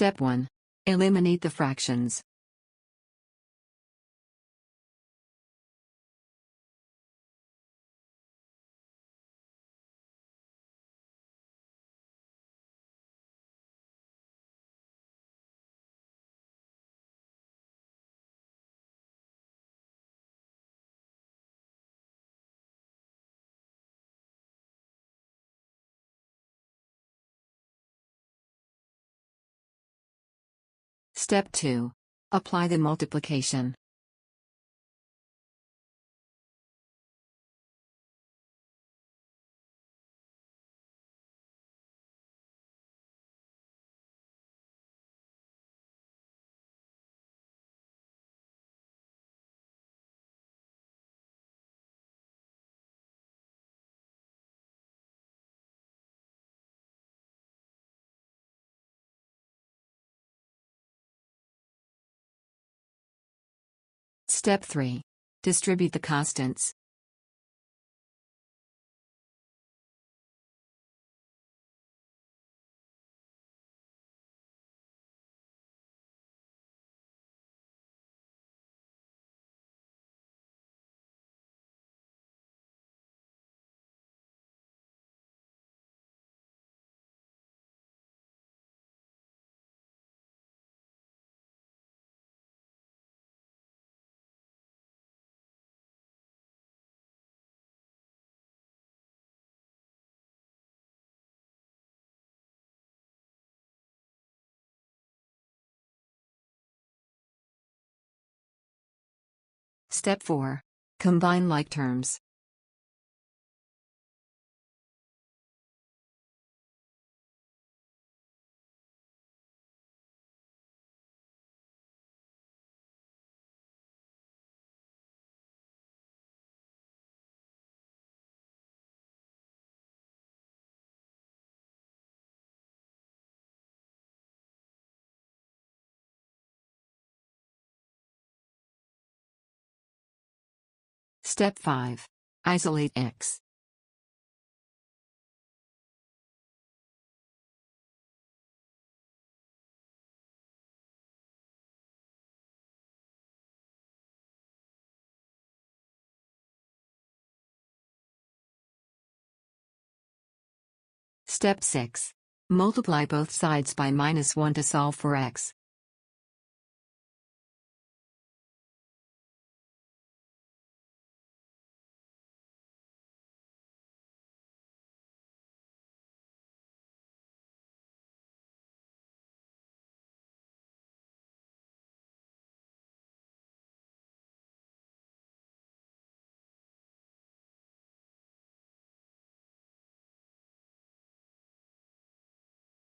Step 1. Eliminate the fractions. Step 2. Apply the multiplication. Step 3. Distribute the constants. Step 4. Combine like terms. Step 5. Isolate x. Step 6. Multiply both sides by -1 to solve for x.